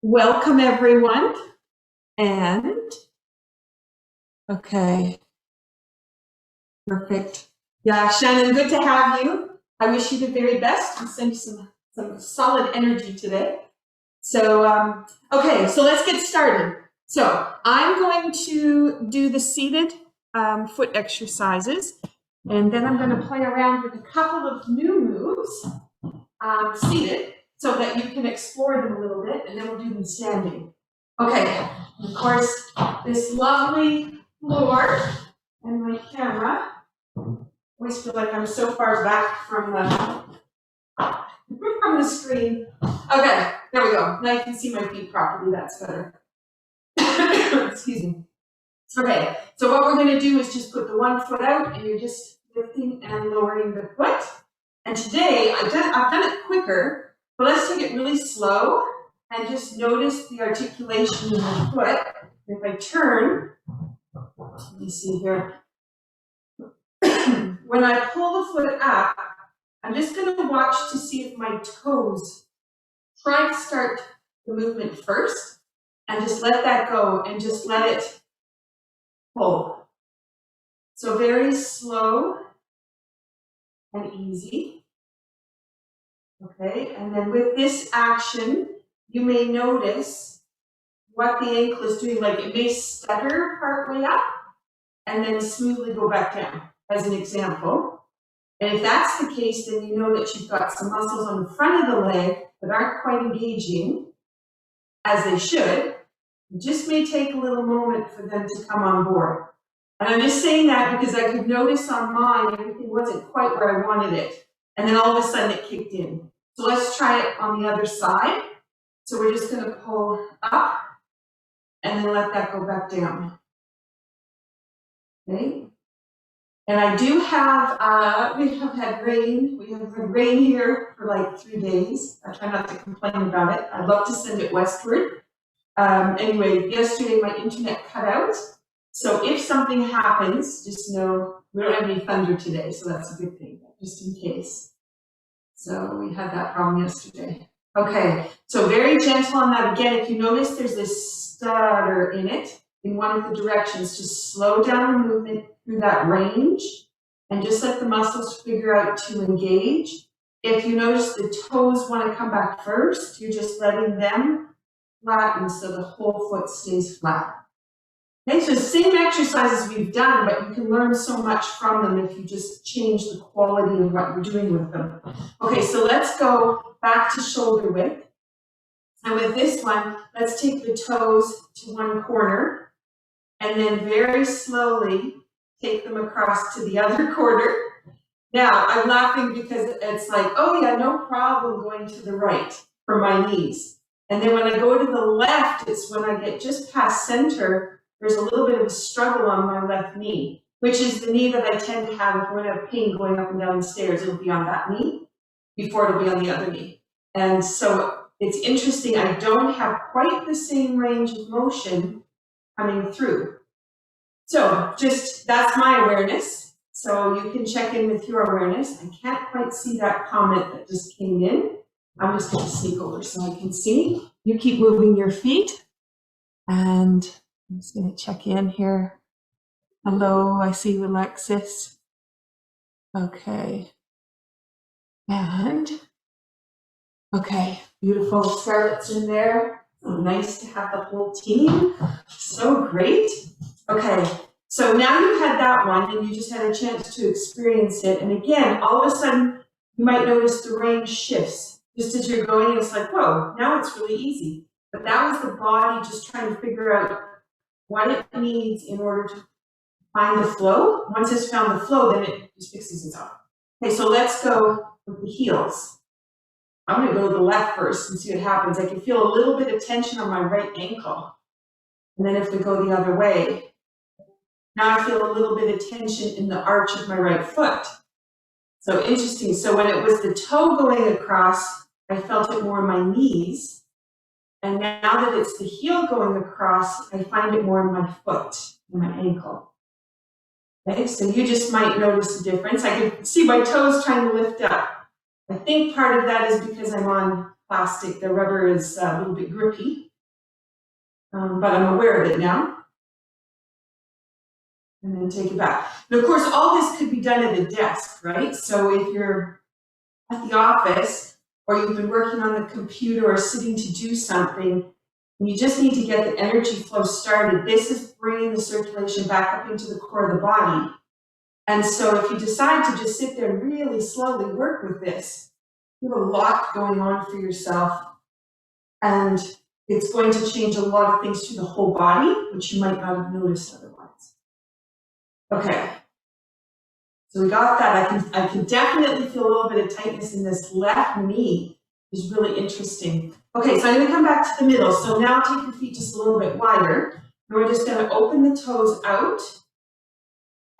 Welcome everyone, and okay, perfect. Yeah, Shannon, good to have you. I wish you the very best and send you some solid energy today. So, okay, so let's get started. So I'm going to do the seated foot exercises, and then I'm going to play around with a couple of new moves seated, so that you can explore them a little bit, and then we'll do them standing. Okay, of course, this lovely floor and my camera. I always feel like I'm so far back from the screen. Okay, there we go. Now you can see my feet properly. That's better. Excuse me. Okay, so what we're going to do is just put the one foot out, and you're just lifting and lowering the foot. And today, I've done it quicker, but let's take it really slow and just notice the articulation in the foot. If I turn, let me see here. When I pull the foot up, I'm just going to watch to see if my toes try to start the movement first, and just let that go and just let it pull. So very slow and easy. Okay, and then with this action, you may notice what the ankle is doing. Like it may stutter partway up and then smoothly go back down, as an example. And if that's the case, then you know that you've got some muscles on the front of the leg that aren't quite engaging as they should. It just may take a little moment for them to come on board. And I'm just saying that because I could notice on mine, everything wasn't quite where I wanted it. And then all of a sudden it kicked in. So let's try it on the other side. So we're just going to pull up and then let that go back down. Okay. And I do have, we have had rain. We have had rain here for like 3 days. I try not to complain about it. I'd love to send it westward. Anyway, yesterday my internet cut out. So if something happens, just know we don't have any thunder today. So that's a good thing, just in case. So we had that problem yesterday. Okay, so very gentle on that. Again, if you notice there's this stutter in it, in one of the directions, just slow down the movement through that range and just let the muscles figure out to engage. If you notice the toes want to come back first, you're just letting them flatten so the whole foot stays flat. Okay, so same exercises we've done, but you can learn so much from them if you just change the quality of what you're doing with them. Okay, so let's go back to shoulder width. And with this one, let's take the toes to one corner and then very slowly take them across to the other corner. Now, I'm laughing because it's like, oh yeah, no problem going to the right for my knees. And then when I go to the left, it's when I get just past center, there's a little bit of a struggle on my left knee, which is the knee that I tend to have if I'm going to have pain going up and down the stairs. It'll be on that knee before it'll be on the other knee. And so it's interesting, I don't have quite the same range of motion coming through. So just, that's my awareness. So you can check in with your awareness. I can't quite see that comment that just came in. I'm just going to sneak over so I can see. You keep moving your feet. And I'm just going to check in here. Hello, I see you, Alexis. Okay. And, okay, beautiful. Scarlett's in there. So nice to have the whole team. So great. Okay, so now you've had that one and you just had a chance to experience it. And again, all of a sudden, you might notice the range shifts. Just as you're going, it's like, whoa, now it's really easy. But that was the body just trying to figure out what it needs in order to find the flow. Once it's found the flow, then it just fixes itself. Okay, so let's go with the heels. I'm going to go to the left first and see what happens. I can feel a little bit of tension on my right ankle. And then if we go the other way, now I feel a little bit of tension in the arch of my right foot. So interesting. So when it was the toe going across, I felt it more in my knees. And now that it's the heel going across, I find it more in my foot, in my ankle. Okay, so you just might notice a difference. I can see my toes trying to lift up. I think part of that is because I'm on plastic. The rubber is a little bit grippy. but I'm aware of it now. And then take it back. And of course, all this could be done at a desk, right? So if you're at the office, or you've been working on the computer or sitting to do something, and you just need to get the energy flow started, this is bringing the circulation back up into the core of the body. And so if you decide to just sit there and really slowly work with this, you have a lot going on for yourself, and it's going to change a lot of things through the whole body, which you might not have noticed otherwise. Okay, so we got that. I can definitely feel a little bit of tightness in this left knee, which is really interesting. Okay, so I'm going to come back to the middle. So now take your feet just a little bit wider. And we're just going to open the toes out.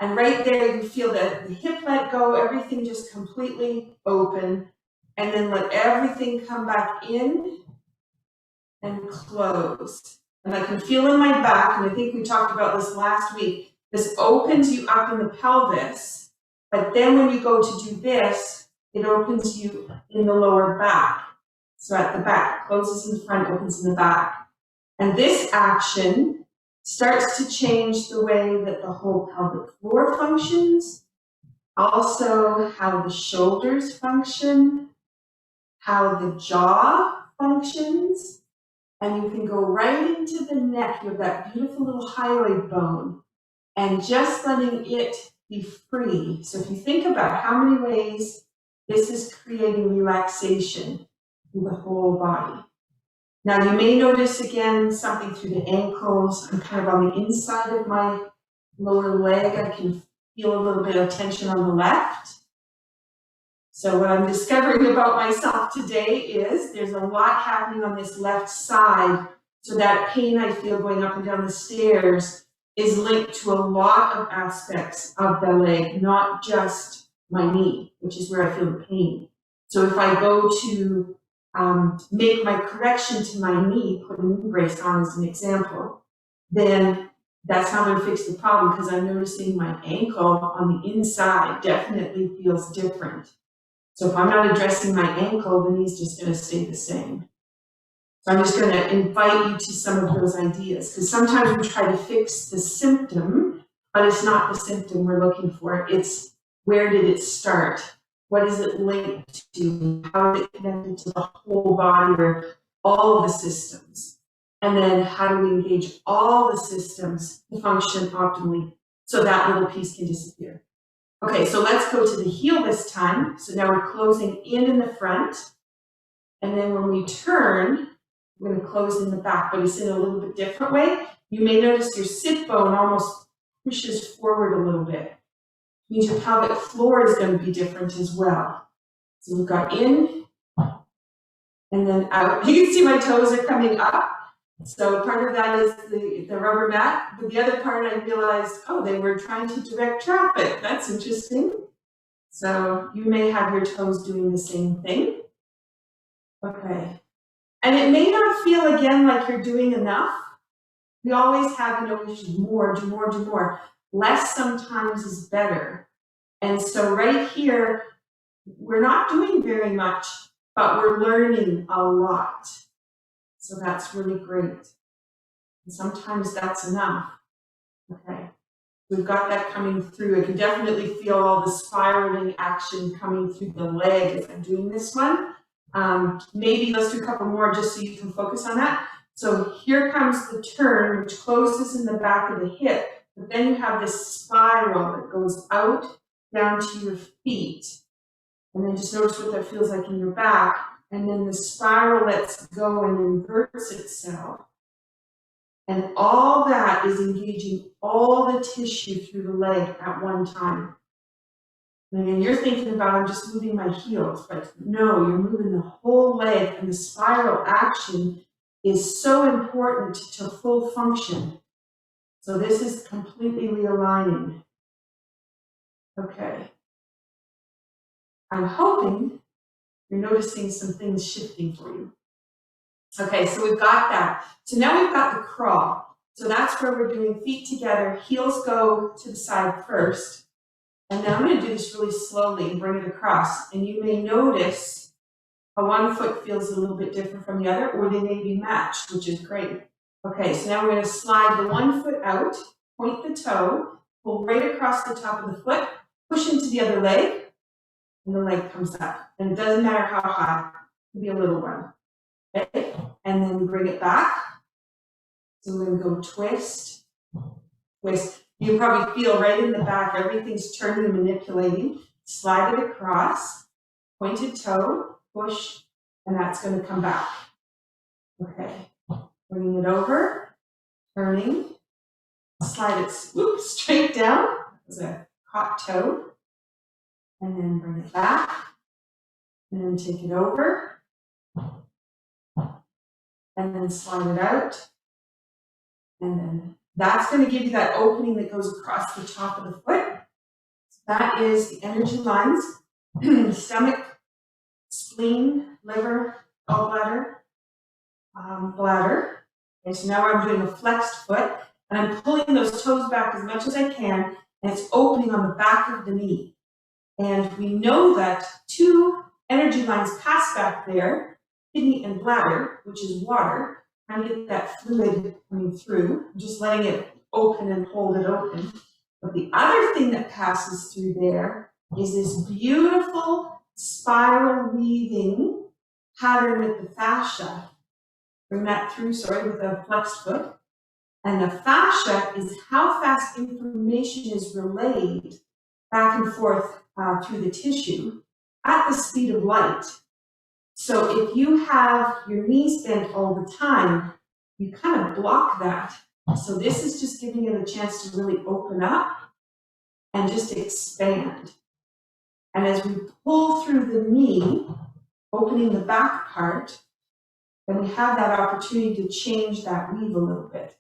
And right there, you feel the hip let go, everything just completely open. And then let everything come back in and close. And I can feel in my back, and I think we talked about this last week, this opens you up in the pelvis, but then when you go to do this, it opens you in the lower back. So at the back, closes in the front, opens in the back. And this action starts to change the way that the whole pelvic floor functions, also how the shoulders function, how the jaw functions, and you can go right into the neck. You have that beautiful little hyoid bone, and just letting it be free. So if you think about how many ways this is creating relaxation through the whole body. Now you may notice again something through the ankles. I'm kind of on the inside of my lower leg. I can feel a little bit of tension on the left. So what I'm discovering about myself today is there's a lot happening on this left side. So that pain I feel going up and down the stairs is linked to a lot of aspects of the leg, not just my knee, which is where I feel the pain. So if I go to make my correction to my knee, put a knee brace on as an example, then that's not going to fix the problem, because I'm noticing my ankle on the inside definitely feels different. So if I'm not addressing my ankle, the knee's just going to stay the same. So I'm just going to invite you to some of those ideas, because sometimes we try to fix the symptom, but it's not the symptom we're looking for. It's where did it start? What is it linked to? How is it connected to the whole body or all of the systems? And then how do we engage all the systems to function optimally so that little piece can disappear? Okay, so let's go to the heel this time. So now we're closing in the front. And then when we turn, we're going to close in the back, but it's in a little bit different way. You may notice your sit bone almost pushes forward a little bit. It means your pelvic floor is going to be different as well. So we've got in and then out. You can see my toes are coming up. So part of that is the rubber mat, but the other part I realized, oh, they were trying to direct traffic. That's interesting. So you may have your toes doing the same thing. Okay. And it may not feel again like you're doing enough. We always have, we should more, do more, do more. Less sometimes is better. And so right here, we're not doing very much, but we're learning a lot. So that's really great. And sometimes that's enough. Okay. We've got that coming through. I can definitely feel all the spiraling action coming through the leg as I'm doing this one. Maybe let's do a couple more just so you can focus on that. So here comes the turn, which closes in the back of the hip, but then you have this spiral that goes out down to your feet. And then just notice what that feels like in your back. And then the spiral lets go and inverts itself. And all that is engaging all the tissue through the leg at one time. And again, you're thinking about, I'm just moving my heels, but no, you're moving the whole leg, and the spiral action is so important to full function. So this is completely realigning. Okay. I'm hoping you're noticing some things shifting for you. Okay, so we've got that. So now we've got the crawl. So that's where we're doing feet together, heels go to the side first. And then I'm going to do this really slowly and bring it across. And you may notice how one foot feels a little bit different from the other, or they may be matched, which is great. Okay, so now we're going to slide the one foot out, point the toe, pull right across the top of the foot, push into the other leg, and the leg comes up. And it doesn't matter how high, it can be a little one. Okay, and then bring it back. So we're going to go twist, twist. You probably feel right in the back, everything's turning and manipulating. Slide it across, pointed toe, push, and that's going to come back. Okay, bringing it over, turning, slide it swoop straight down as a hot toe, and then bring it back, and then take it over, and then slide it out, and then that's going to give you that opening that goes across the top of the foot. So that is the energy lines, stomach, spleen, liver, gallbladder, bladder. Okay, so now I'm doing a flexed foot, and I'm pulling those toes back as much as I can, and it's opening on the back of the knee. And we know that two energy lines pass back there, kidney and bladder, which is water, trying to get that fluid coming through, just letting it open and hold it open. But the other thing that passes through there is this beautiful spiral weaving pattern with the fascia. Bring that through, with a flexed foot. And the fascia is how fast information is relayed back and forth through the tissue at the speed of light. So if you have your knees bent all the time, you kind of block that. So this is just giving it a chance to really open up and just expand. And as we pull through the knee, opening the back part, then we have that opportunity to change that weave a little bit.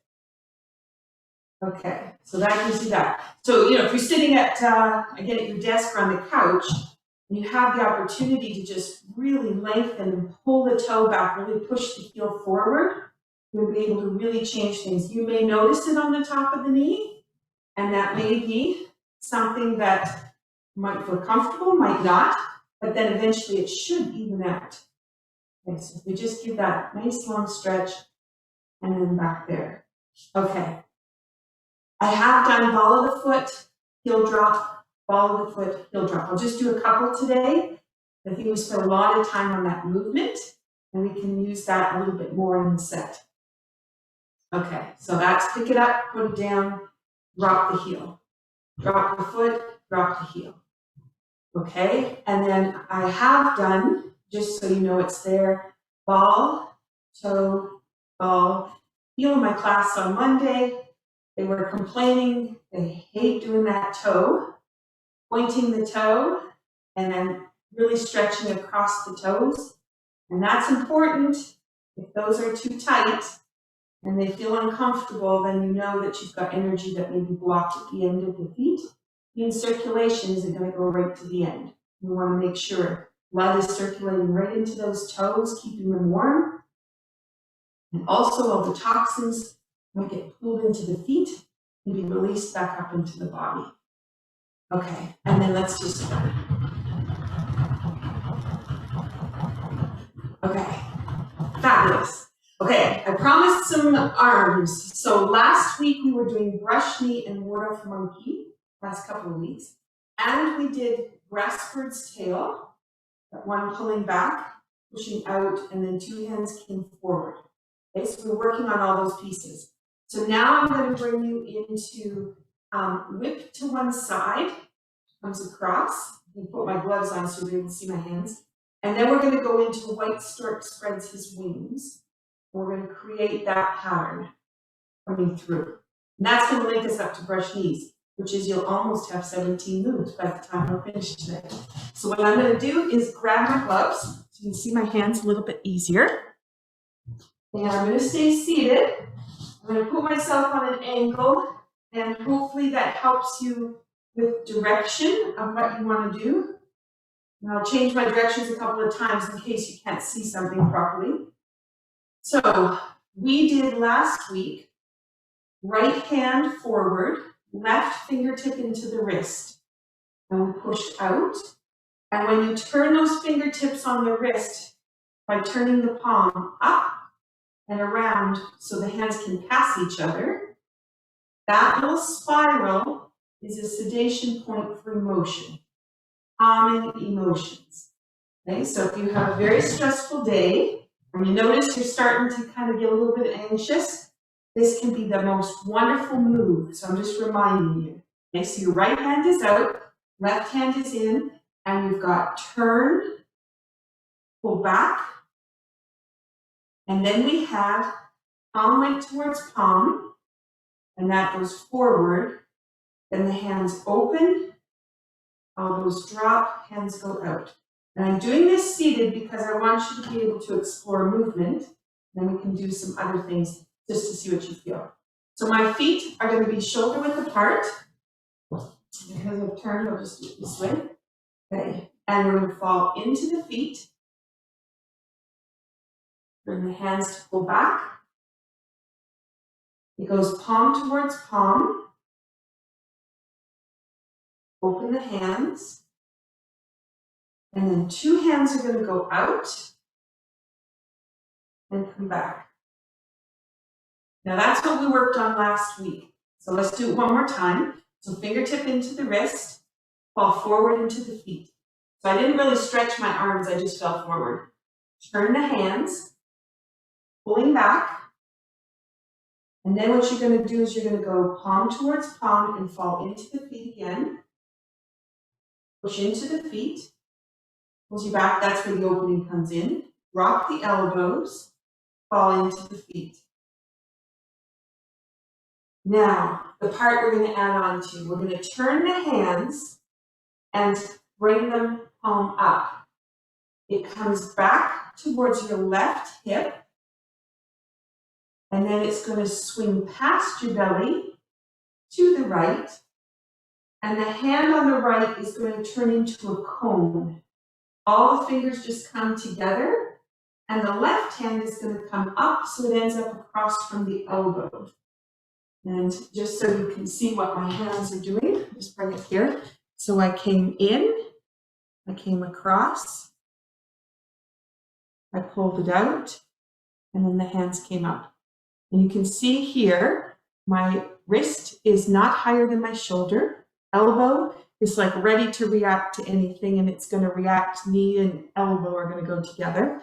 Okay, so that gives you that. So, if you're sitting at your desk or on the couch, and you have the opportunity to just really lengthen and pull the toe back, really push the heel forward, you'll be able to really change things. You may notice it on the top of the knee, and that may be something that might feel comfortable, might not, but then eventually it should even out. Okay, so if we just give that nice long stretch, and then back there. Okay. I have done ball of the foot, heel drop, ball of the foot, heel drop. I'll just do a couple today. I think we spent a lot of time on that movement, and we can use that a little bit more in the set. Okay, so that's pick it up, put it down, drop the heel. Drop the foot, drop the heel. Okay, and then I have done, just so you know it's there, ball, toe, ball. Heel in my class on Monday. They were complaining, they hate doing that toe, pointing the toe, and then really stretching across the toes. And that's important. If those are too tight and they feel uncomfortable, then you know that you've got energy that may be blocked at the end of the feet. Means circulation isn't going to go right to the end. We want to make sure blood is circulating right into those toes, keeping them warm. And also all the toxins might get pulled into the feet and be released back up into the body. Okay, and then let's just okay, fabulous. Okay, I promised some arms. So last week we were doing brush knee and ward off monkey, last couple of weeks. And we did grass bird's tail, that one pulling back, pushing out, and then two hands came forward. Okay, so we're working on all those pieces. So now I'm going to bring you into whip to one side, comes across. I put my gloves on so you can see my hands. And then we're going to go into white stork spreads his wings. We're going to create that pattern coming through. And that's going to link us up to brush knees, which is you'll almost have 17 moves by the time we're finished today. So what I'm going to do is grab my gloves so you can see my hands a little bit easier. And I'm going to stay seated. I'm going to put myself on an angle, and hopefully that helps you with direction of what you want to do. And I'll change my directions a couple of times in case you can't see something properly. So we did last week, right hand forward, left fingertip into the wrist, and we pushed out. And when you turn those fingertips on the wrist, by turning the palm up, and around so the hands can pass each other. That little spiral is a sedation point for emotion, calming emotions. Okay, so if you have a very stressful day, and you notice you're starting to kind of get a little bit anxious, this can be the most wonderful move. So I'm just reminding you. Okay, so your right hand is out, left hand is in, and you've got turn, pull back, and then we have palm went towards palm, and that goes forward. Then the hands open, elbows drop, hands go out. And I'm doing this seated because I want you to be able to explore movement. Then we can do some other things just to see what you feel. So my feet are going to be shoulder width apart. Because I've turned, I'll just do it this way. Okay. And we're going to fall into the feet. Bring the hands to pull back. It goes palm towards palm. Open the hands. And then two hands are going to go out and come back. Now that's what we worked on last week. So let's do it one more time. So fingertip into the wrist, fall forward into the feet. So I didn't really stretch my arms, I just fell forward. Turn the hands, pulling back. And then what you're going to do is you're going to go palm towards palm and fall into the feet again. Push into the feet. Pulls you back, that's where the opening comes in. Drop the elbows, fall into the feet. Now, the part we're going to add on to, we're going to turn the hands and bring them palm up. It comes back towards your left hip, and then it's going to swing past your belly to the right, and the hand on the right is going to turn into a cone. All the fingers just come together, and the left hand is going to come up so it ends up across from the elbow. And just so you can see what my hands are doing, just bring it here. So I came in, I came across, I pulled it out, and then the hands came up. And you can see here, my wrist is not higher than my shoulder. Elbow is like ready to react to anything, and it's going to react. Knee and elbow are going to go together.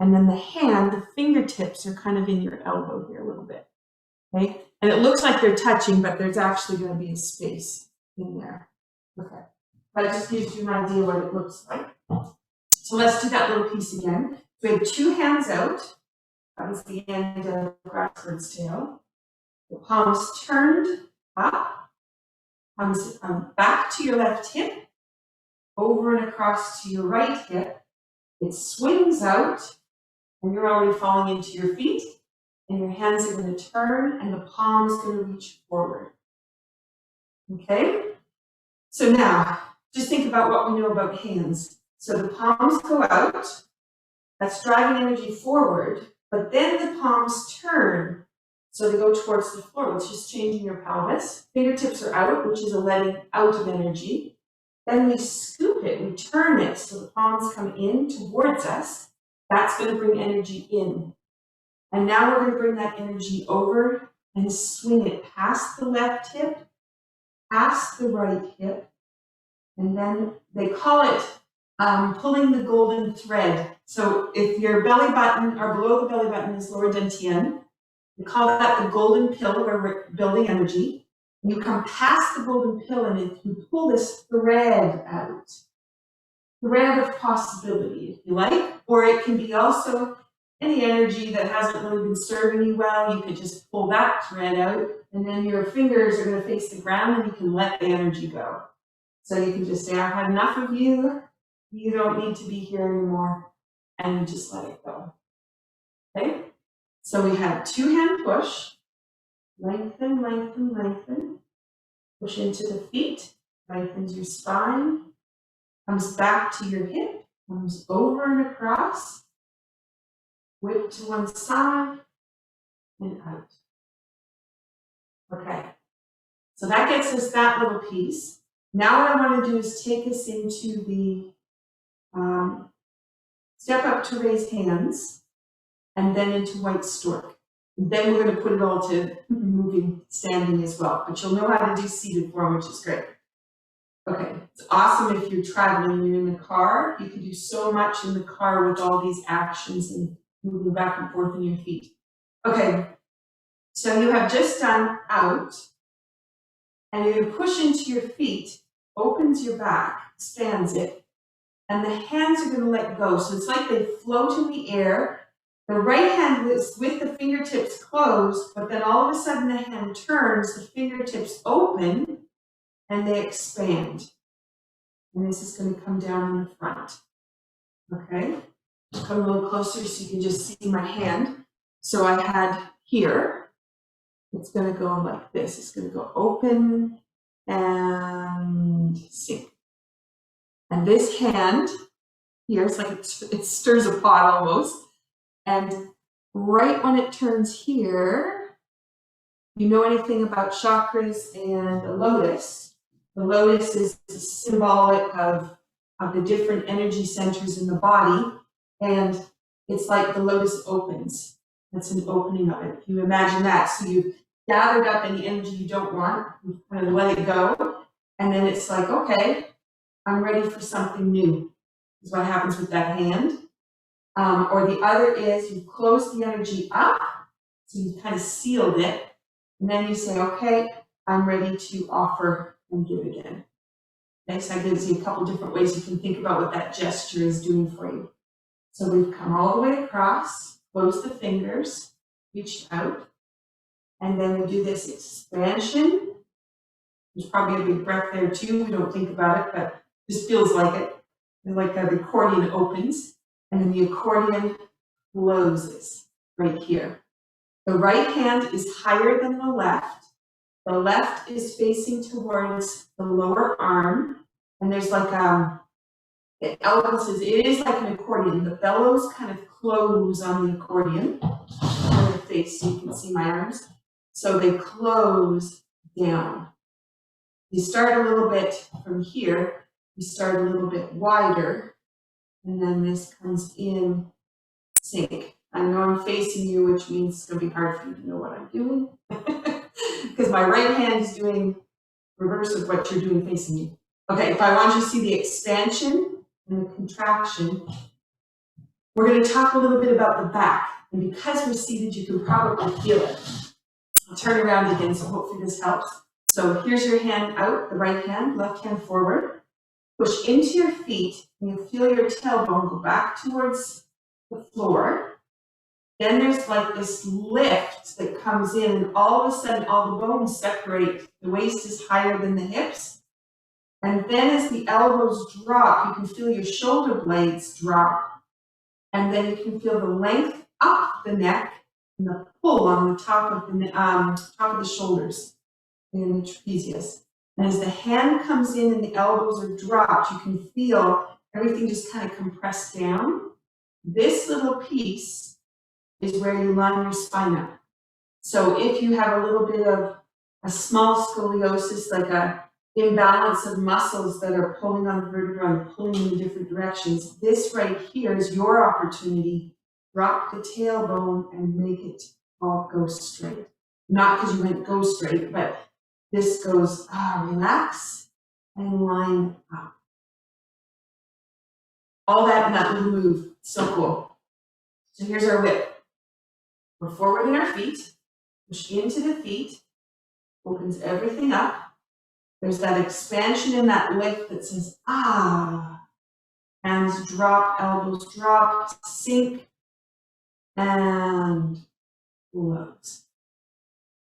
And then the hand, the fingertips are kind of in your elbow here a little bit. Okay? And it looks like they're touching, but there's actually going to be a space in there. Okay. That just gives you an idea what it looks like. So let's do that little piece again. We have two hands out. That was the end of the backwards tail. The palms turned up. Comes back to your left hip. Over and across to your right hip. It swings out. And you're already falling into your feet. And your hands are going to turn, and the palm is going to reach forward. Okay? So now, just think about what we know about hands. So the palms go out. That's driving energy forward. But then the palms turn. So they go towards the floor, which is changing your pelvis. Fingertips are out, which is a letting out of energy. Then we scoop it, we turn it, so the palms come in towards us. That's going to bring energy in. And now we're going to bring that energy over and swing it past the left hip, past the right hip, and then they call it pulling the golden thread. So if your belly button or below the belly button is lower dantian, we call that the golden pill where we're building energy. And you come past the golden pill and if you pull this thread out, thread of possibility, if you like, or it can be also any energy that hasn't really been serving you well, you could just pull that thread out, and then your fingers are going to face the ground and you can let the energy go. So you can just say, I've had enough of you, you don't need to be here anymore, and you just let it go. Okay? So we have two-hand push, lengthen, lengthen, lengthen, push into the feet, lengthens your spine, comes back to your hip, comes over and across, whip to one side and out. Okay, so that gets us that little piece. Now what I want to do is take us into the step up to raise hands. and then into white stork. And then we're going to put it all to moving, standing as well. But you'll know how to do seated form, which is great. Okay, it's awesome if you're traveling, you're in the car. You can do so much in the car with all these actions and moving back and forth in your feet. Okay, so you have just done out, and you're going to push into your feet, opens your back, expands it, and the hands are going to let go. So it's like they float in the air. The right hand is with the fingertips closed, but then all of a sudden the hand turns, the fingertips open, and they expand. And this is going to come down in the front. Okay? Come a little closer so you can just see my hand. So I had here, it's going to go like this. It's going to go open and sink. And this hand here, it's like it stirs a pot almost. And right when it turns here, you know anything about chakras and the lotus? The lotus is symbolic of the different energy centers in the body, and it's like the lotus opens. That's an opening of it. You imagine that. So you've gathered up any energy you don't want, you kind of let it go, and then it's like, okay, I'm ready for something new. Is what happens with that hand. Or the other is you close the energy up, so you kind of sealed it, and then you say, okay, I'm ready to offer and give again. Okay, so that gives you a couple different ways you can think about what that gesture is doing for you. So we've come all the way across, close the fingers, reach out, and then we do this expansion. There's probably a big breath there too. We don't think about it, but it just feels like it. It's like the accordion opens, and then the accordion closes right here. The right hand is higher than the left. The left is facing towards the lower arm, and there's like it is like an accordion. The bellows kind of close on the accordion on the face, so you can see my arms. So they close down. You start a little bit from here. You start a little bit wider, and then this comes in, sink. I know I'm facing you, which means it's going to be hard for you to know what I'm doing. Because my right hand is doing reverse of what you're doing facing me. Okay, if I want you to see the expansion and the contraction, we're going to talk a little bit about the back. And because we're seated, you can probably feel it. I'll turn around again, so hopefully this helps. So here's your hand out, the right hand, left hand forward. Push into your feet, and you feel your tailbone go back towards the floor. Then there's like this lift that comes in, and all of a sudden all the bones separate. The waist is higher than the hips. And then as the elbows drop, you can feel your shoulder blades drop. And then you can feel the length up the neck and the pull on the top of the shoulders in the trapezius. And as the hand comes in and the elbows are dropped, you can feel everything just kind of compressed down. This little piece is where you line your spine up. So if you have a little bit of a small scoliosis, like a imbalance of muscles that are pulling on the vertebra and pulling in different directions, this right here is your opportunity. Drop the tailbone and make it all go straight. Not because you went go straight, but this goes, relax and line up. All that in that little move, so cool. So here's our whip. We're forward in our feet, push into the feet, opens everything up. There's that expansion in that lift that says, hands drop, elbows drop, sink, and close.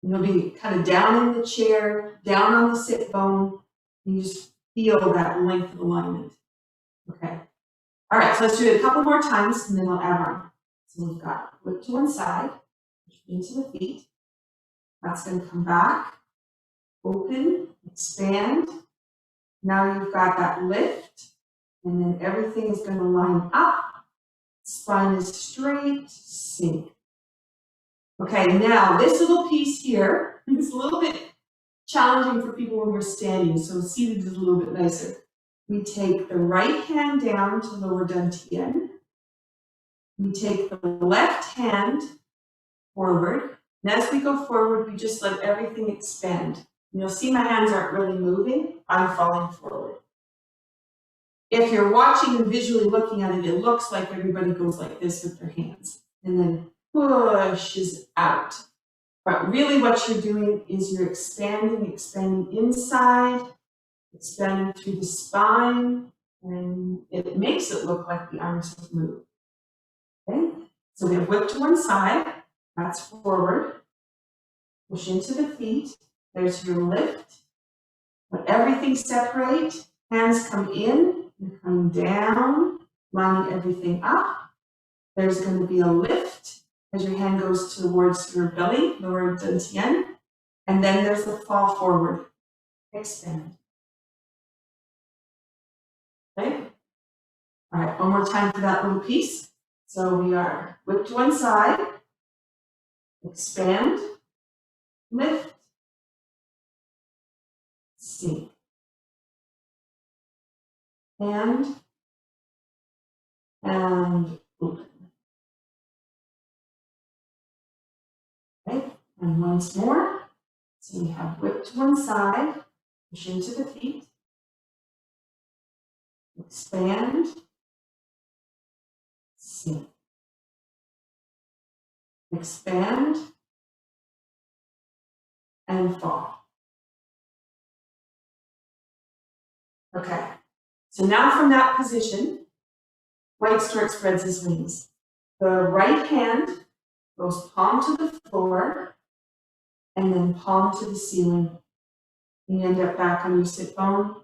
You'll be kind of down in the chair, down on the sit bone, and you just feel that length of alignment. Okay. All right, so let's do it a couple more times, and then I'll add on. So we've got whip to one side, push into the feet. That's going to come back, open, expand. Now you've got that lift, and then everything is going to line up. Spine is straight, sink. Okay, now this little piece here is a little bit challenging for people when we're standing, so seated is a little bit nicer. We take the right hand down to lower dantian. we take the left hand forward, and as we go forward, we just let everything expand. And you'll see my hands aren't really moving, I'm falling forward. If you're watching and visually looking at it, it looks like everybody goes like this with their hands, and then pushes out. But really what you're doing is you're expanding inside, expanding through the spine, and it makes it look like the arms have moved. Okay, so we have whip to one side, that's forward, push into the feet, there's your lift, let everything separate, hands come in, and come down, lining everything up. There's going to be a lift as your hand goes towards your belly, lower dantian, and then there's the fall forward, expand. Okay? All right, one more time for that little piece. So we are whip to one side, expand, lift, sink, and open. Okay, and once more. So we have whip to one side, push into the feet, expand, sink, expand, and fall. Okay, so now from that position, white stork spreads his wings. The right hand goes palm to the floor, and then palm to the ceiling. You end up back on your sit bone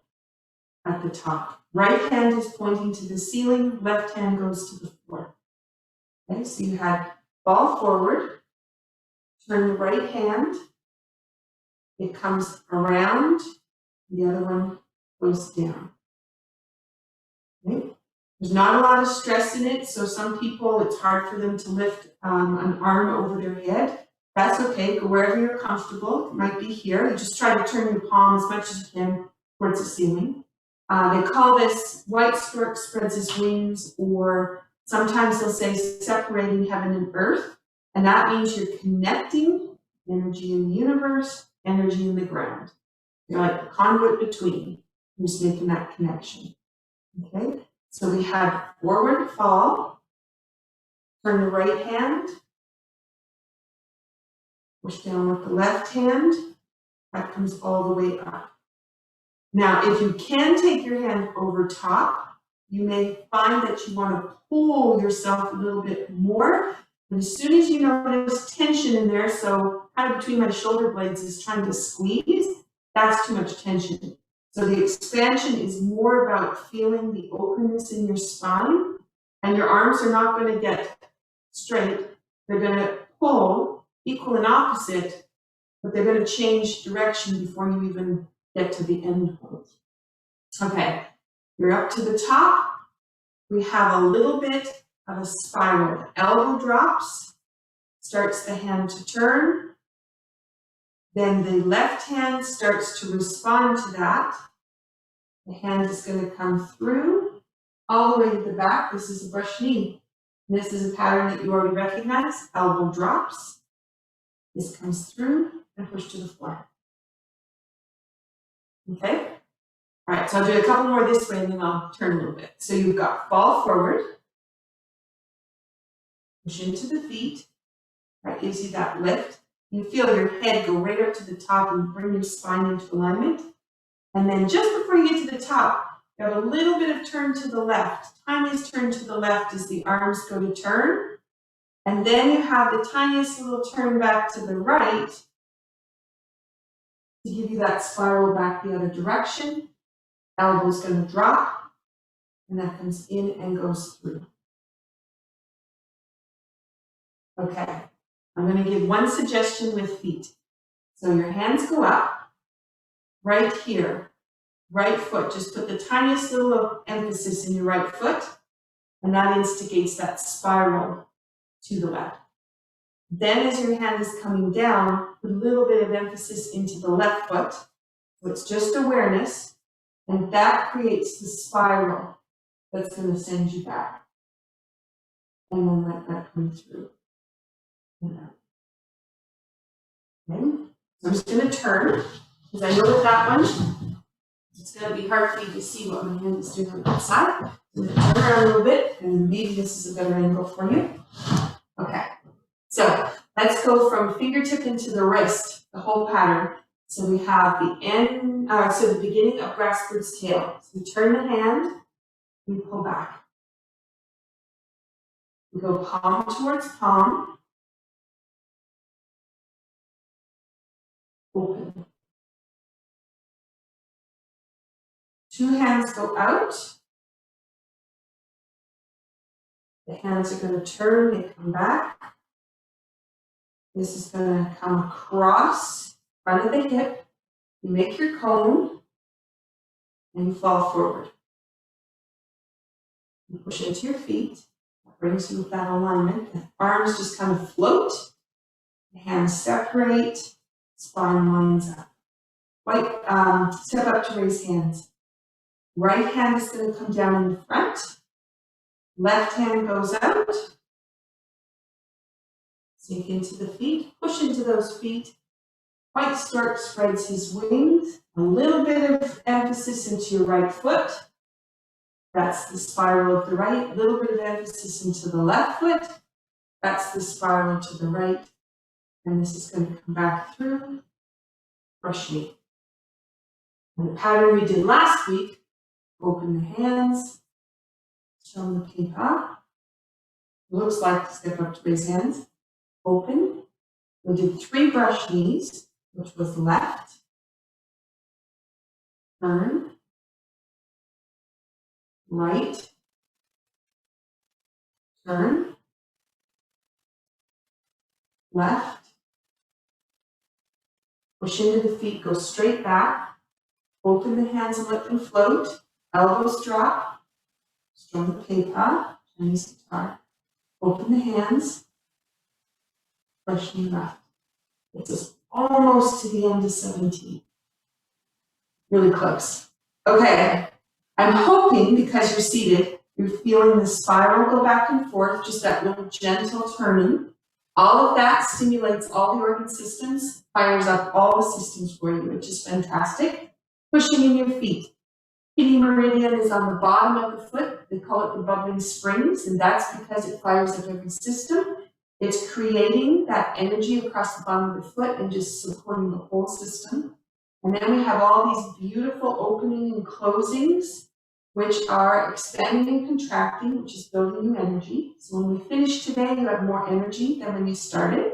at the top. Right hand is pointing to the ceiling, left hand goes to the floor. Okay, so you had fall forward, turn the right hand, it comes around, the other one goes down. Okay? There's not a lot of stress in it, so some people, it's hard for them to lift an arm over their head. That's okay, go wherever you're comfortable. It might be here. You just try to turn your palm as much as you can towards the ceiling. They call this white stork spreads his wings, or sometimes they'll say separating heaven and earth. And that means you're connecting energy in the universe, energy in the ground. You're like the conduit between. You're just making that connection. Okay, so we have forward fall, turn the right hand, push down with the left hand, that comes all the way up. Now, if you can take your hand over top, you may find that you want to pull yourself a little bit more. And as soon as you notice tension in there, so kind of between my shoulder blades is trying to squeeze, that's too much tension. So the expansion is more about feeling the openness in your spine, and your arms are not going to get straight. They're going to pull equal and opposite, but they're going to change direction before you even get to the end point. Okay, you're up to the top. We have a little bit of a spiral. The elbow drops, starts the hand to turn. Then the left hand starts to respond to that. The hand is going to come through all the way to the back. This is a brush knee. And this is a pattern that you already recognize. Elbow drops. This comes through and push to the floor. Okay? All right, so I'll do a couple more this way and then I'll turn a little bit. So you've got fall forward. Push into the feet. That gives you that lift. You feel your head go right up to the top and bring your spine into alignment. And then just before you get to the top, you have a little bit of turn to the left. Tiniest turn to the left as the arms go to turn. And then you have the tiniest little turn back to the right to give you that spiral back the other direction. Elbow's going to drop, and that comes in and goes through. Okay, I'm going to give one suggestion with feet. So your hands go up, right here, right foot. Just put the tiniest little emphasis in your right foot, and that instigates that spiral to the left. Then as your hand is coming down, put a little bit of emphasis into the left foot. So it's just awareness, and that creates the spiral that's going to send you back. and then let that come through. Okay, so I'm just going to turn, because I know that one, it's going to be hard for you to see what my hand is doing on that side. I'm going to turn around a little bit, and maybe this is a better angle for you. Okay, so let's go from fingertip into the wrist, the whole pattern. So we have the end, so the beginning of grass bird's tail. So we turn the hand, we pull back. We go palm towards palm, open. Two hands go out. The hands are going to turn, they come back. This is going to come across front of the hip. You make your cone, and you fall forward. You push into your feet. That brings you with that alignment. The arms just kind of float. The hands separate. Spine lines up. Right, step up to raise hands. Right hand is going to come down in the front. Left hand goes out. Sink into the feet. Push into those feet. White stork spreads his wings. A little bit of emphasis into your right foot. That's the spiral of the right. A little bit of emphasis into the left foot. That's the spiral to the right. And this is going to come back through. Brush knee. And the pattern we did last week, open the hands, show the paper. Looks like step up to raise hands. Open. We did 3 brush knees, which was left, turn, right, turn, left, push into the feet, go straight back, open the hands and let them float, elbows drop, strum the paper, Chinese guitar, open the hands, brush knee left. It's just almost to the end of 17. Really close. Okay, I'm hoping because you're seated, you're feeling the spiral go back and forth, just that little gentle turning. All of that stimulates all the organ systems, fires up all the systems for you, which is fantastic. Pushing in your feet. Kitty meridian is on the bottom of the foot. They call it the bubbling springs, and that's because it fires up every system. It's creating that energy across the bottom of the foot and just supporting the whole system. And then we have all these beautiful opening and closings, which are expanding and contracting, which is building new energy. So when we finish today, you have more energy than when you started.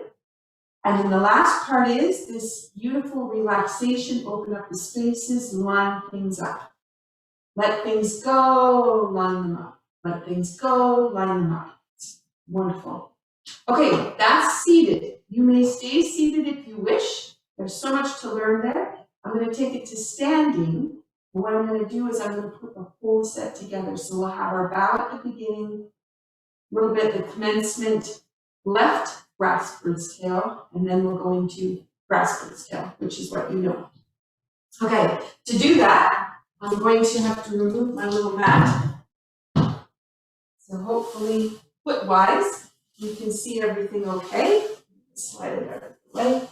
And then the last part is this beautiful relaxation, open up the spaces, line things up. Let things go, line them up. Let things go, line them up. It's wonderful. Okay, that's seated. You may stay seated if you wish. There's so much to learn there. I'm going to take it to standing. And what I'm going to do is I'm going to put the whole set together. So we'll have our bow at the beginning, a little bit the commencement, left grass bird's tail, and then we'll go into grass bird's tail, which is what you know. Okay, to do that, I'm going to have to remove my little mat. So hopefully, foot-wise, you can see everything okay. Slide it out of the way.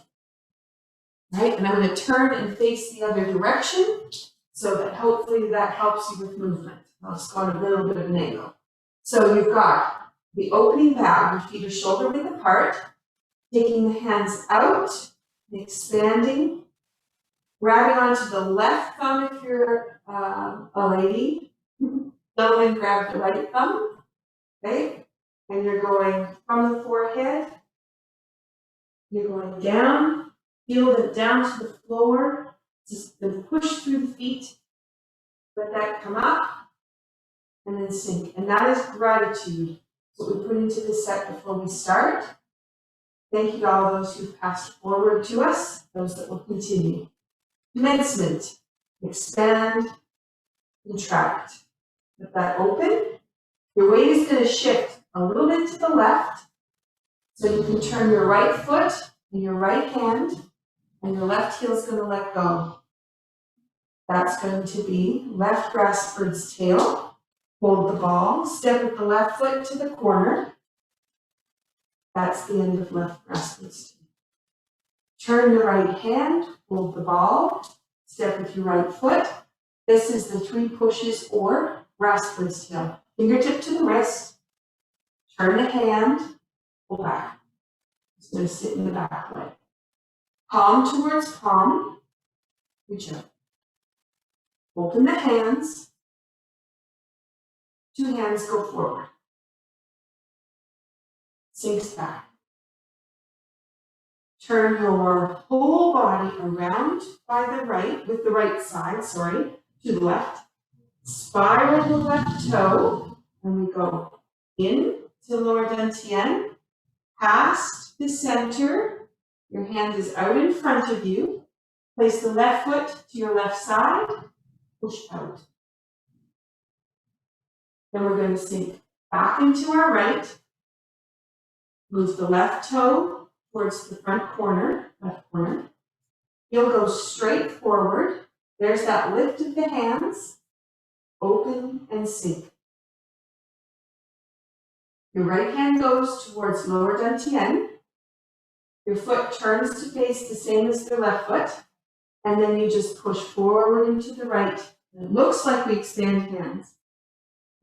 Right, and I'm going to turn and face the other direction so that hopefully that helps you with movement. I'll just go on a little bit of an angle. So you've got the opening bow, your feet are shoulder width apart, taking the hands out, expanding, grabbing onto the left thumb if you're a lady. Go and grab the right thumb, okay? And you're going from the forehead, you're going down, feel it down to the floor, just then push through the feet, let that come up, and then sink. And that is gratitude. That's what we put into the set before we start. Thank you to all those who've passed forward to us, those that will continue. Commencement, expand, contract. Let that open. Your weight is going to shift a little bit to the left, so you can turn your right foot and your right hand, and your left heel is going to let go. That's going to be left grass bird's tail. Hold the ball, step with the left foot to the corner, That's the end of left grassroots. Turn your right hand, hold the ball, step with your right foot. This is the 3 pushes or grassroots tail. Fingertip to the wrist, turn the hand, pull back. It's going to sit in the back leg. Palm towards palm, reach out. Open the hands, 2 hands go forward. Sinks back. Turn your whole body around by the right, with the right side, to the left. Spiral the left toe, and we go in to lower dantian, past the center. Your hand is out in front of you. Place the left foot to your left side, push out. Then we're going to sink back into our right. Move the left toe towards the front corner, left corner. You'll go straight forward. There's that lift of the hands. Open and sink. Your right hand goes towards lower dantian. Your foot turns to face the same as the left foot. And then you just push forward into the right. It looks like we expand hands.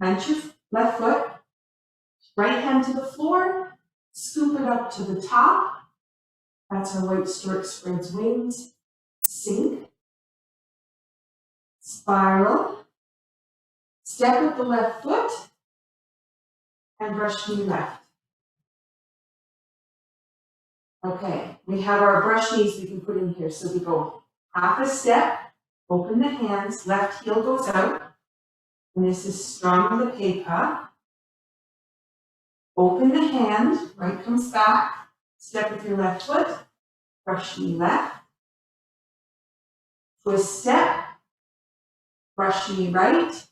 Plant your left foot, right hand to the floor, scoop it up to the top. That's our white stork spreads wings. Sink. Spiral. Step with the left foot and brush knee left. Okay, we have our brush knees we can put in here. So we go half a step, open the hands, left heel goes out. And this is strong the pepa. Open the hand, right comes back, step with your left foot, brush knee left. Twist step, brush knee right.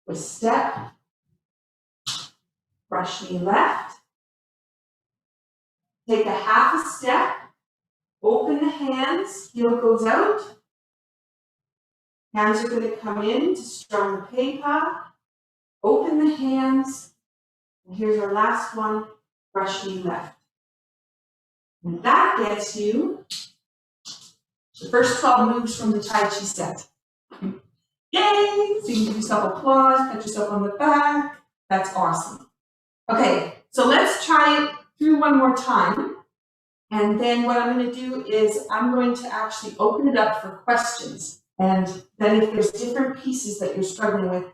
Twist step, brush knee left. Take a half a step, open the hands, heel goes out. Hands are going to come in to strong the pepa. Open the hands. And here's our last one, brush knee left. And that gets you the first 12 moves from the Tai Chi set. Yay! So you can give yourself applause, pat yourself on the back. That's awesome. Okay, so let's try it through one more time. And then what I'm going to do is I'm going to actually open it up for questions. And then if there's different pieces that you're struggling with,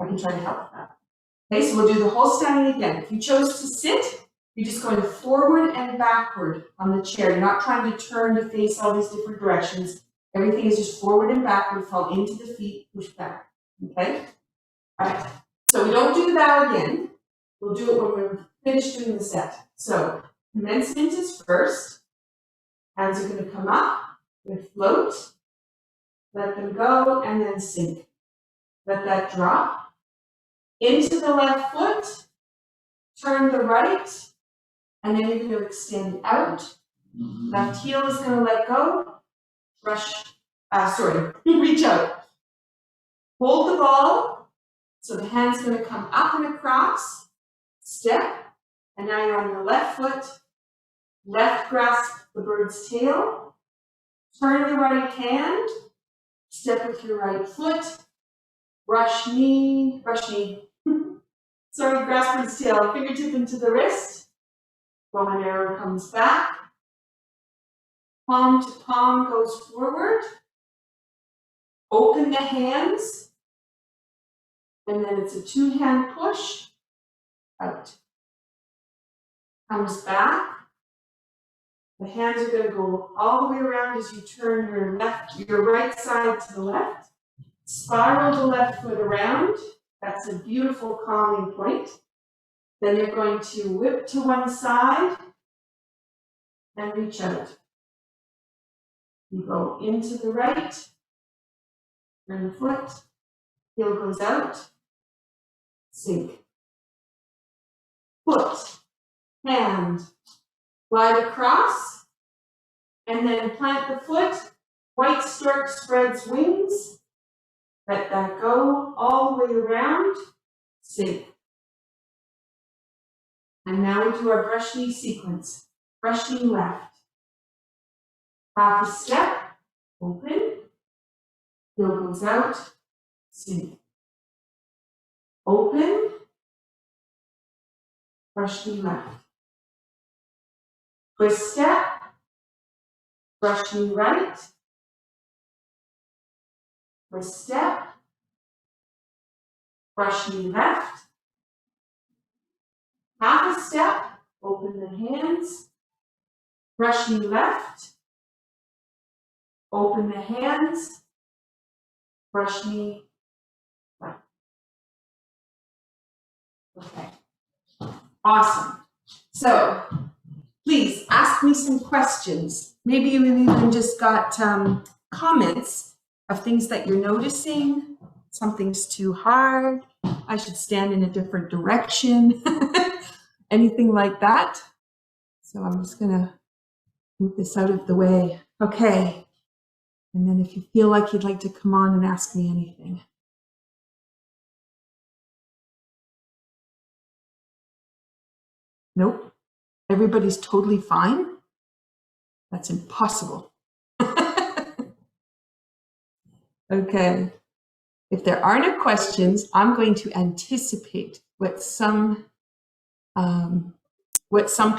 I can try to help with that. Okay, so we'll do the whole standing again. If you chose to sit, you're just going forward and backward on the chair. You're not trying to turn to face all these different directions. Everything is just forward and backward, fall into the feet, push back. Okay? All right. So we don't do the bow again. We'll do it when we're finished doing the set. So commencement is first. Hands are going to come up. We're going to float. Let them go and then sink. Let that drop. Into the left foot. Turn the right. And then you're going to extend out. Left heel is going to let go. Reach out. Hold the ball. So the hand's going to come up and across. Step. And now you're on your left foot. Left grasp the bird's tail. Turn the right hand. Step with your right foot. Brush knee. Grasp bird's tail. Fingertip into the wrist. Bow and arrow comes back. Palm to palm goes forward. Open the hands. And then it's a 2-hand push. Out. Comes back. The hands are going to go all the way around as you turn your right side to the left. Spiral the left foot around. That's a beautiful calming point. Then you're going to whip to one side and reach out. You go into the right, turn the foot, heel goes out, sink. Foot, hand, glide across, and then plant the foot. White stork spreads wings. Let that go all the way around, sink. And now we do our brush knee sequence. Brush knee left. Half a step, open. Heel goes out, smooth. Open. Brush knee left. Twist step. Brush knee right. Twist step. Brush knee left. Half a step, open the hands. Brush knee left. Open the hands. Brush knee right. Okay. Awesome. So, please ask me some questions. Maybe you even just got comments of things that you're noticing. Something's too hard. I should stand in a different direction. Anything like that. So I'm just going to move this out of the way. Okay. And then if you feel like you'd like to come on and ask me anything. Nope. Everybody's totally fine. That's impossible. Okay. If there are no questions, I'm going to anticipate what some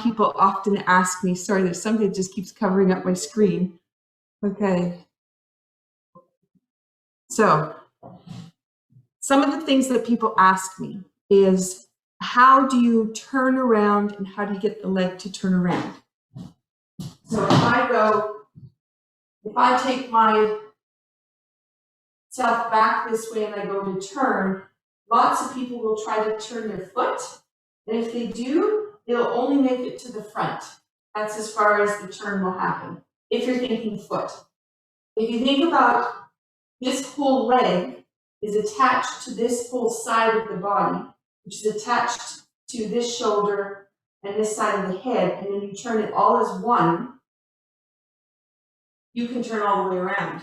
people often ask me. Sorry, there's something that just keeps covering up my screen. Okay. So, some of the things that people ask me is, how do you turn around and how do you get the leg to turn around? So if I take myself back this way and I go to turn, lots of people will try to turn their foot. And if they do, they'll only make it to the front. That's as far as the turn will happen, if you're thinking foot. If you think about this whole leg is attached to this whole side of the body, which is attached to this shoulder and this side of the head, and then you turn it all as one, you can turn all the way around.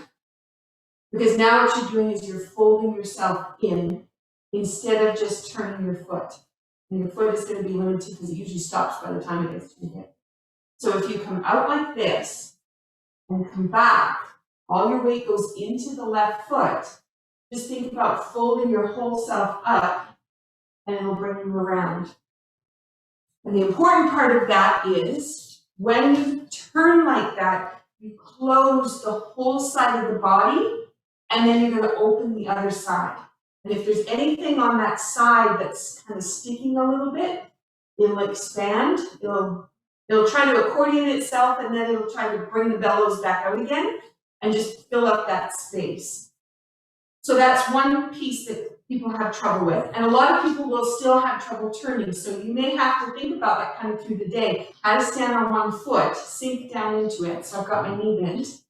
Because now what you're doing is you're folding yourself in instead of just turning your foot. And your foot is going to be limited because it usually stops by the time it gets to your hip. So if you come out like this and come back, all your weight goes into the left foot. Just think about folding your whole self up and it'll bring you around. And the important part of that is when you turn like that, you close the whole side of the body and then you're going to open the other side. And if there's anything on that side that's kind of sticking a little bit, it'll expand. It'll try to accordion itself and then it'll try to bring the bellows back out again and just fill up that space. So that's one piece that people have trouble with. And a lot of people will still have trouble turning. So you may have to think about that kind of through the day. How to stand on one foot, sink down into it. So I've got my knee bent.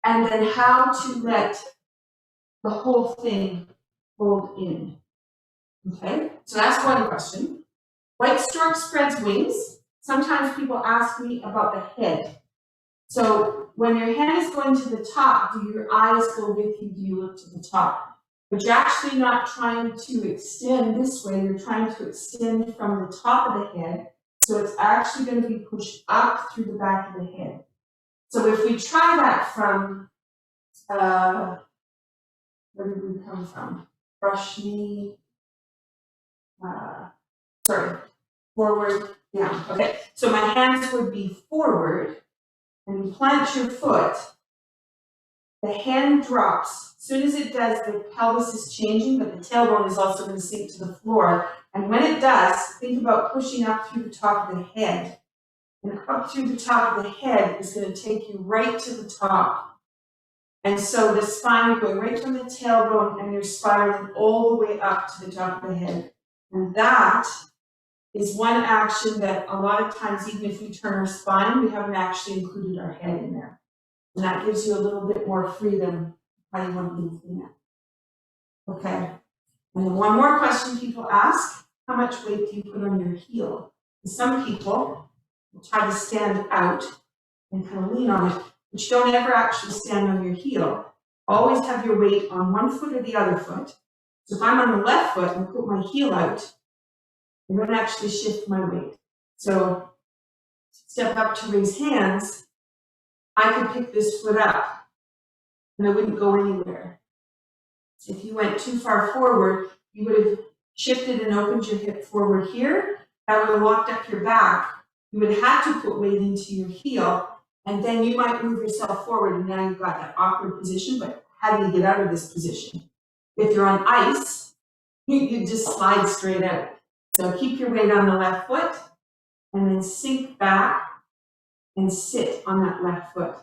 And then how to let the whole thing fold in. Okay, so that's one question. White stork spreads wings. Sometimes people ask me about the head. So when your head is going to the top, do your eyes go with you? Do you look to the top? But you're actually not trying to extend this way. You're trying to extend from the top of the head. So it's actually going to be pushed up through the back of the head. So if we try that from, where did we come from? Brush knee, forward, down. Okay, so my hands would be forward, and you plant your foot. The hand drops. As soon as it does, the pelvis is changing, but the tailbone is also going to sink to the floor. And when it does, think about pushing up through the top of the head. And up through the top of the head is going to take you right to the top. And so the spine going right from the tailbone and you're spiraling all the way up to the top of the head. And that is one action that a lot of times, even if we turn our spine, we haven't actually included our head in there. And that gives you a little bit more freedom how you want to be looking at. Okay. And then one more question people ask, how much weight do you put on your heel? And some people will try to stand out and kind of lean on it, but you don't ever actually stand on your heel. Always have your weight on one foot or the other foot. So if I'm on the left foot and put my heel out, I don't actually shift my weight. So step up to raise hands, I could pick this foot up and I wouldn't go anywhere. If you went too far forward, you would have shifted and opened your hip forward here. That would have locked up your back. You would have to put weight into your heel, and then you might move yourself forward, and now you've got that awkward position, but how do you get out of this position? If you're on ice, you just slide straight out. So keep your weight on the left foot, and then sink back and sit on that left foot.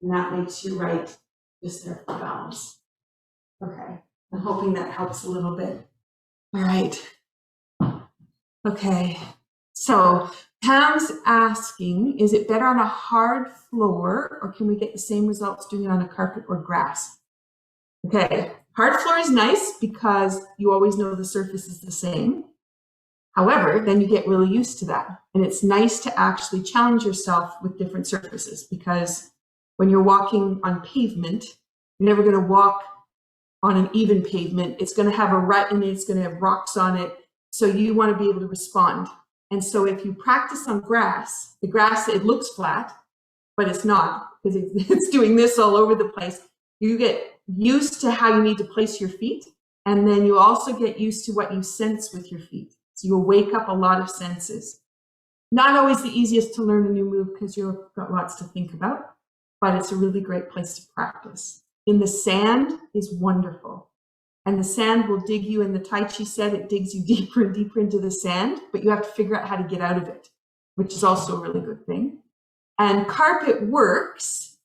And that makes your right just there for balance. Okay, I'm hoping that helps a little bit. All right. Okay, so Pam's asking, is it better on a hard floor or can we get the same results doing it on a carpet or grass? Okay, hard floor is nice because you always know the surface is the same. However, then you get really used to that. And it's nice to actually challenge yourself with different surfaces because when you're walking on pavement, you're never going to walk on an even pavement. It's going to have a rut in it, it's going to have rocks on it. So you want to be able to respond. And so if you practice on grass, the grass, it looks flat, but it's not because it's doing this all over the place. You get used to how you need to place your feet. And then you also get used to what you sense with your feet. So you'll wake up a lot of senses. Not always the easiest to learn a new move because you've got lots to think about, but it's a really great place to practice. In the sand is wonderful. And the sand will dig you, and the Tai Chi said it digs you deeper and deeper into the sand, but you have to figure out how to get out of it, which is also a really good thing. And carpet works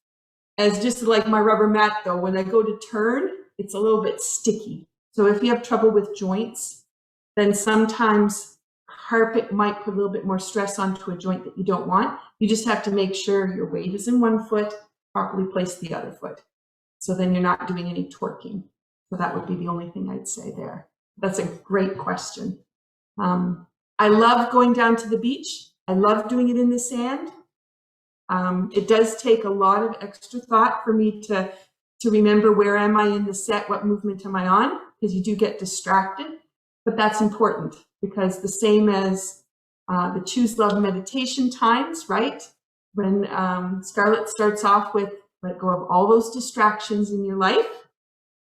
as just like my rubber mat though. When I go to turn, it's a little bit sticky. So if you have trouble with joints, then sometimes carpet might put a little bit more stress onto a joint that you don't want. You just have to make sure your weight is in one foot, properly place the other foot. So then you're not doing any torquing. So that would be the only thing I'd say there. That's a great question. I love going down to the beach. I love doing it in the sand. It does take a lot of extra thought for me to remember where am I in the set, what movement am I on, because you do get distracted. But that's important because the same as the Choose Love meditation times, right? When Scarlett starts off with let go of all those distractions in your life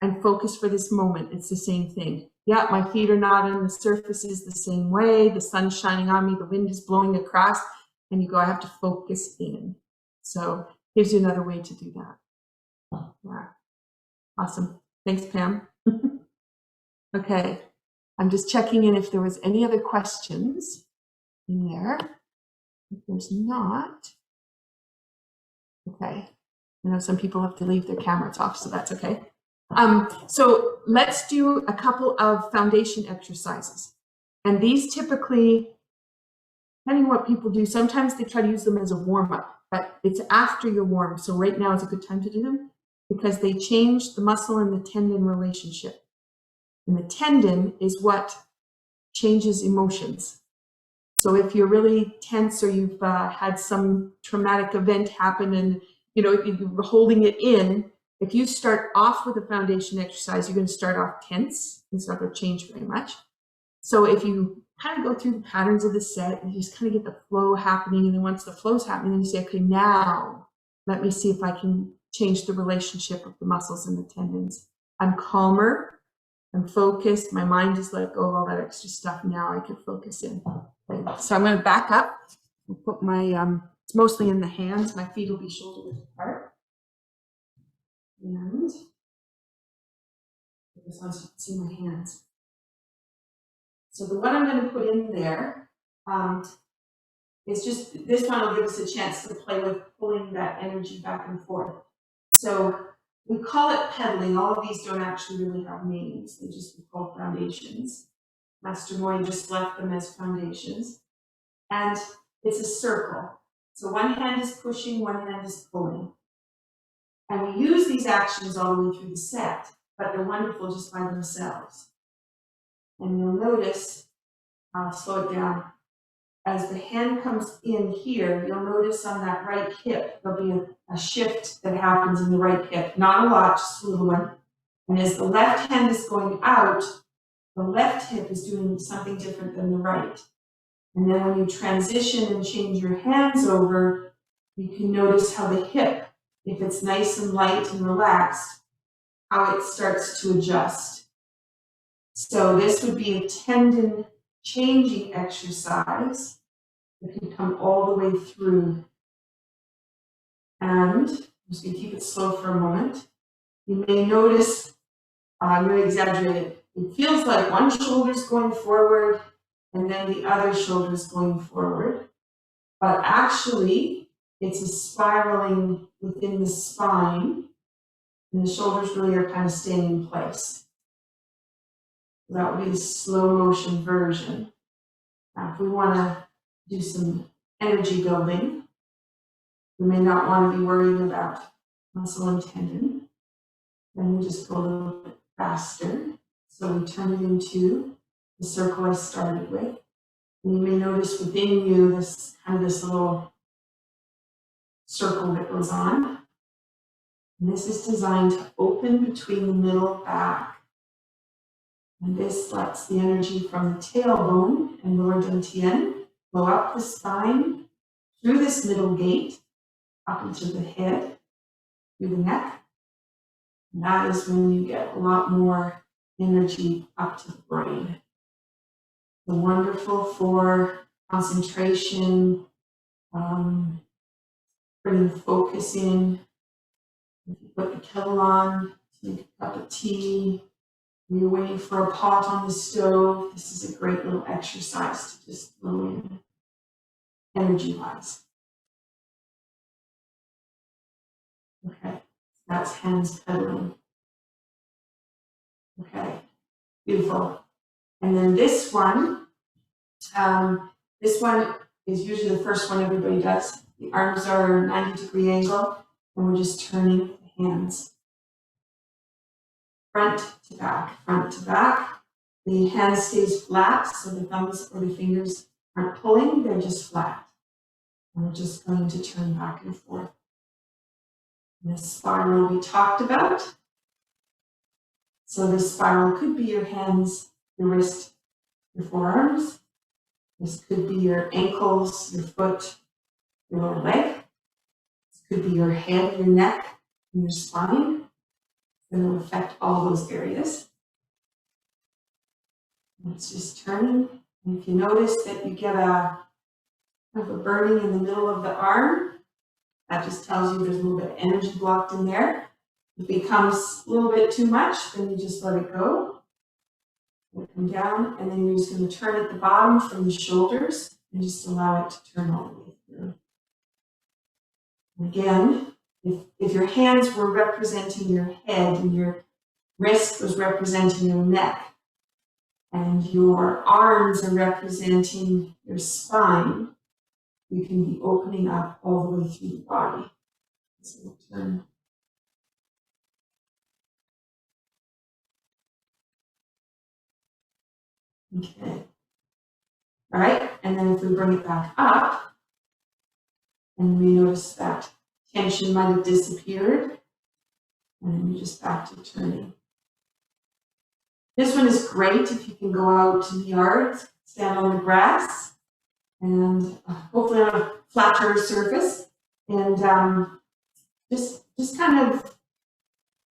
and focus for this moment. It's the same thing. Yeah, my feet are not on the surface is the same way. The sun's shining on me. The wind is blowing across. And you go, I have to focus in. So it gives you another way to do that. Yeah. Awesome. Thanks, Pam. Okay. I'm just checking in if there was any other questions in there. If there's not, okay. I know some people have to leave their cameras off, so that's okay. So let's do a couple of foundation exercises. And these typically, depending on what people do, sometimes they try to use them as a warm-up, but it's after you're warm. So right now is a good time to do them because they change the muscle and the tendon relationship. And the tendon is what changes emotions. So if you're really tense or you've had some traumatic event happen and you're holding it in, if you start off with a foundation exercise, you're going to start off tense. It's not going to change very much. So if you kind of go through the patterns of the set and you just kind of get the flow happening, and then once the flow's happening, then you say, okay, now let me see if I can change the relationship of the muscles and the tendons. I'm calmer, I'm focused, my mind just let go of all that extra stuff. Now I can focus in. Okay. So I'm going to back up and put my, it's mostly in the hands, my feet will be shoulder width apart. And I just want you to see my hands. So the one I'm going to put in there is just, this one will give us a chance to play with pulling that energy back and forth. So we call it pedaling. All of these don't actually really have names. They just be called foundations. Master Moy just left them as foundations. And it's a circle. So one hand is pushing, one hand is pulling. And we use these actions all the way through the set, but they're wonderful just by themselves. And you'll notice, I'll slow it down, as the hand comes in here, you'll notice on that right hip, there'll be a shift that happens in the right hip. Not a lot, just a little one. And as the left hand is going out, the left hip is doing something different than the right. And then when you transition and change your hands over, you can notice how the hip, if it's nice and light and relaxed, how it starts to adjust. So this would be a tendon changing exercise that can come all the way through. And I'm just going to keep it slow for a moment. You may notice, I'm going to exaggerate it. It feels like one shoulder's going forward and then the other shoulder's going forward. But actually, it's a spiraling within the spine, and the shoulders really are kind of staying in place. That would be the slow motion version. Now, if we want to do some energy building, we may not want to be worrying about muscle and tendon. Then we just go a little bit faster. So we turn it into the circle I started with. And you may notice within you this kind of this little circle that goes on. And this is designed to open between the middle back. And this lets the energy from the tailbone and lower dantian go up the spine, through this middle gate, up into the head, through the neck. And that is when you get a lot more energy up to the brain. So wonderful for concentration, bringing focus in. If you put the kettle on, make a cup of tea, you're waiting for a pot on the stove, this is a great little exercise to just throw in energy-wise. Okay, that's hands pedaling. Okay, beautiful. And then this one is usually the first one everybody does. The arms are 90-degree angle, and we're just turning the hands front to back, front to back. The hand stays flat, so the thumbs or the fingers aren't pulling, they're just flat. And we're just going to turn back and forth. And the spiral we talked about. So this spiral could be your hands, your wrist, your forearms. This could be your ankles, your foot, your lower leg. This could be your head, your neck, and your spine. And it will affect all those areas. And it's just turning. And if you notice that you get a kind of a burning in the middle of the arm, that just tells you there's a little bit of energy blocked in there. If it becomes a little bit too much, then you just let it go. Let it come down, and then you're just going to turn at the bottom from the shoulders and just allow it to turn all the way through. And again, if your hands were representing your head and your wrist was representing your neck and your arms are representing your spine, you can be opening up all the way through the body. So we'll turn. Okay. All right, and then if we bring it back up, and we notice that tension might have disappeared, and then you're just back to turning. This one is great if you can go out in the yard, stand on the grass, and hopefully on a flatter surface, and just kind of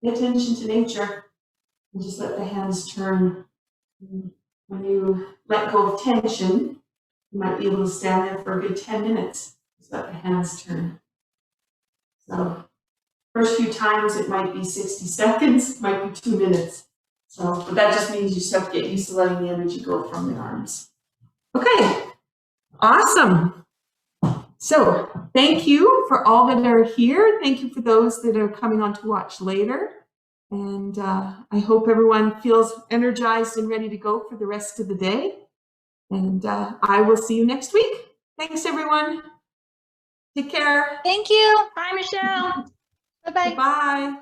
pay attention to nature, and just let the hands turn. When you let go of tension, you might be able to stand there for a good 10 minutes. Just let the hands turn. So first few times it might be 60 seconds, it might be 2 minutes. So, but that just means you just have to get used to letting the energy go from the arms. Okay, awesome. So thank you for all that are here. Thank you for those that are coming on to watch later. And I hope everyone feels energized and ready to go for the rest of the day. And I will see you next week. Thanks, everyone. Take care. Thank you. Bye, Michelle. Bye-bye. Bye.